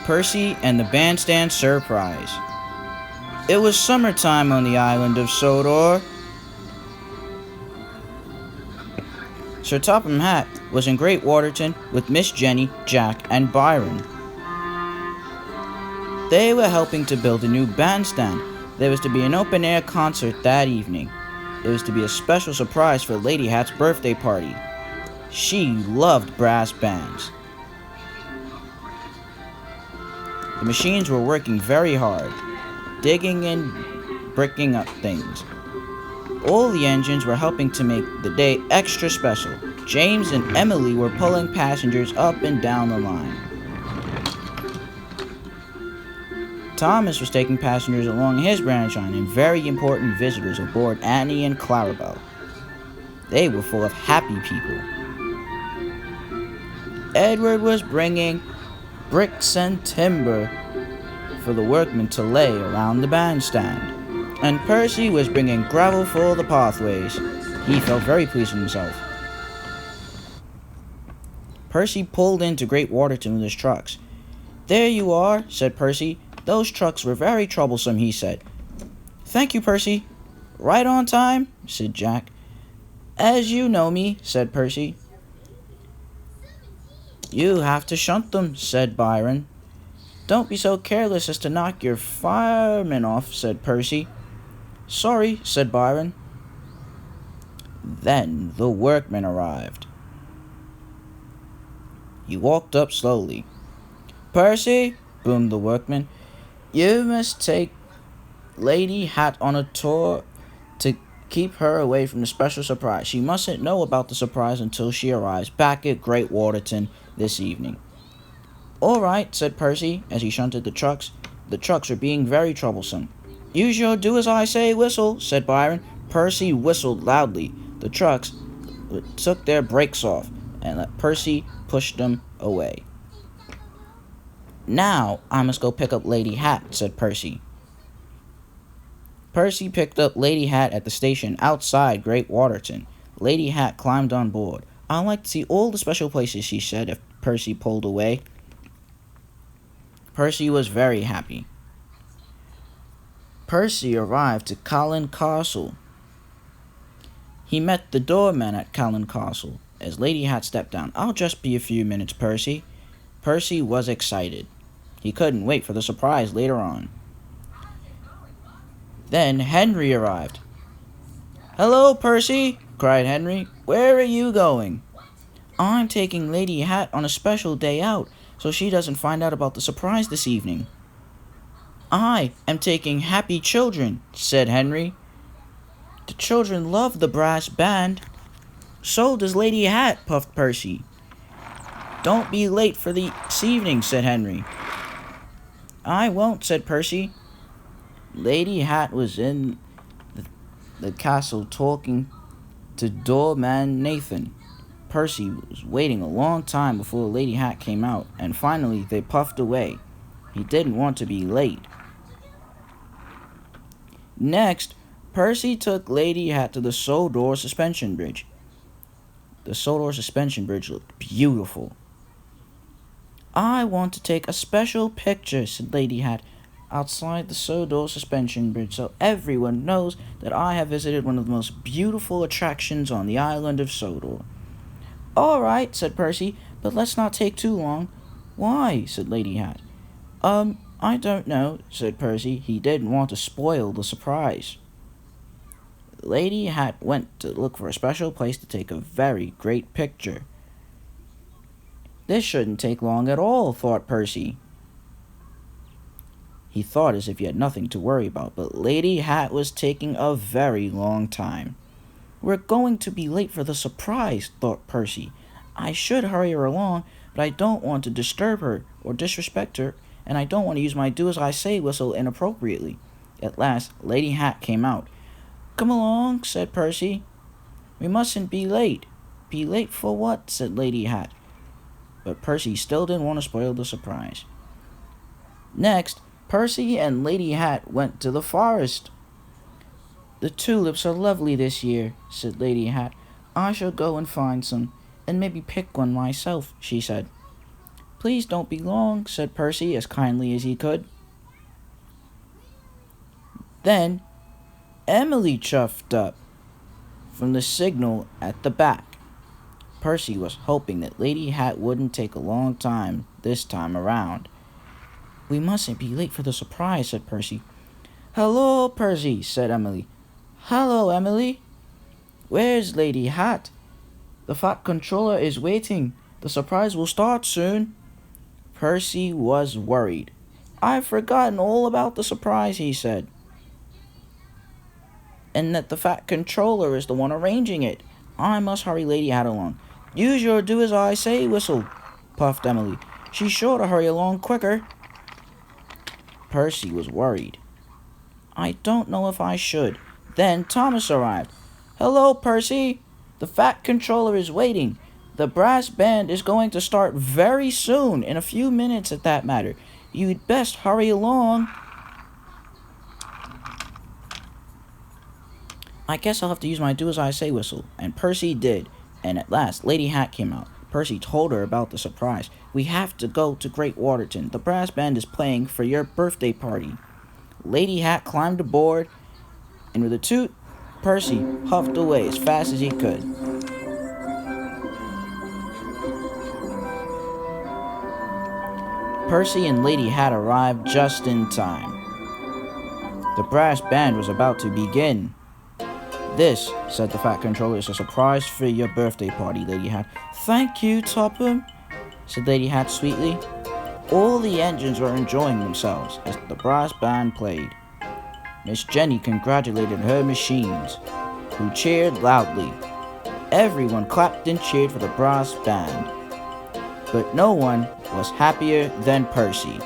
Percy and the Bandstand Surprise. It was summertime on the island of Sodor. Sir Topham Hatt was in Great Waterton with Miss Jenny, Jack, and Byron. They were helping to build a new bandstand. There was to be an open-air concert that evening. It was to be a special surprise for Lady Hatt's birthday party. She loved brass bands. The machines were working very hard, digging and bricking up things. All the engines were helping to make the day extra special. James and Emily were pulling passengers up and down the line. Thomas was taking passengers along his branch line and very important visitors aboard Annie and Clarabelle. They were full of happy people. Edward was bringing bricks and timber for the workmen to lay around the bandstand, and Percy was bringing gravel for the pathways. He felt very pleased with himself. Percy pulled into Great Waterton with his trucks. "There you are," said Percy. "Those trucks were very troublesome," he said. "Thank you, Percy." "Right on time," said Jack. "As you know me," said Percy. "You have to shunt them," said Byron. "Don't be so careless as to knock your fireman off," said Percy. "Sorry," said Byron. Then the workmen arrived. He walked up slowly. "Percy," boomed the workman, "you must take Lady Hatt on a tour to keep her away from the special surprise. She mustn't know about the surprise until she arrives back at Great Waterton this evening." "All right," said Percy as he shunted the trucks. The trucks were being very troublesome. "Use your do-as-I-say whistle," said Byron. Percy whistled loudly. The trucks took their brakes off and let Percy push them away. "Now I must go pick up Lady Hatt," said Percy. Percy picked up Lady Hatt at the station outside Great Waterton. Lady Hatt climbed on board. "I'd like to see all the special places," she said as Percy pulled away. Percy was very happy. Percy arrived at Cullen Castle. He met the doorman at Cullen Castle. As Lady Hatt stepped down, "I'll just be a few minutes, Percy." Percy was excited. He couldn't wait for the surprise later on. Then Henry arrived. "Hello, Percy," cried Henry. "Where are you going?" "I'm taking Lady Hatt on a special day out, so she doesn't find out about the surprise this evening." "I am taking Happy Children," said Henry. "The children love the brass band." "So does Lady Hatt," puffed Percy. "Don't be late for this evening," said Henry. "I won't," said Percy. Lady Hatt was in the castle talking to doorman Nathan. Percy was waiting a long time before Lady Hatt came out, and finally they puffed away. He didn't want to be late. Next, Percy took Lady Hatt to the Sodor Suspension Bridge. The Sodor Suspension Bridge looked beautiful. "I want to take a special picture," said Lady Hatt, "outside the Sodor Suspension Bridge, so everyone knows that I have visited one of the most beautiful attractions on the island of Sodor." "All right," said Percy, "but let's not take too long." "Why?" said Lady Hatt. I don't know," said Percy. He didn't want to spoil the surprise. Lady Hatt went to look for a special place to take a very great picture. This shouldn't take long at all, thought Percy. He thought as if he had nothing to worry about, but Lady Hatt was taking a very long time. "We're going to be late for the surprise," thought Percy. "I should hurry her along, but I don't want to disturb her or disrespect her, and I don't want to use my do-as-I-say whistle inappropriately." At last, Lady Hatt came out. "Come along," said Percy. "We mustn't be late." "Be late for what?" said Lady Hatt. But Percy still didn't want to spoil the surprise. Next, Percy and Lady Hatt went to the forest. "The tulips are lovely this year," said Lady Hatt. "I shall go and find some, and maybe pick one myself," she said. Please don't be long, said Percy as kindly as he could. Then Emily chuffed up from the signal at the back. Percy was hoping that Lady Hatt wouldn't take a long time this time around. We mustn't be late for the surprise, said Percy. Hello, Percy, said Emily. Hello, Emily. Where's Lady Hatt? The Fat Controller is waiting. The surprise will start soon. Percy was worried. I've forgotten all about the surprise, he said. And that the Fat Controller is the one arranging it. I must hurry Lady Hatt along. Use your do-as-I-say whistle, puffed Emily. She's sure to hurry along quicker. Percy was worried. I don't know if I should. Then Thomas arrived. Hello, Percy. The Fat Controller is waiting. The brass band is going to start very soon, in a few minutes at that matter. You'd best hurry along. I guess I'll have to use my do-as-I-say whistle. And Percy did. And at last, Lady Hatt came out. Percy told her about the surprise. We have to go to Great Waterton. The brass band is playing for your birthday party. Lady Hatt climbed aboard, and with a toot, Percy huffed away as fast as he could. Percy and Lady Hatt arrived just in time. The brass band was about to begin. This, said the Fat Controller, is a surprise for your birthday party, Lady Hatt. Thank you, Topham, said Lady Hatt sweetly. All the engines were enjoying themselves as the brass band played. Miss Jenny congratulated her machines, who cheered loudly. Everyone clapped and cheered for the brass band. But no one was happier than Percy.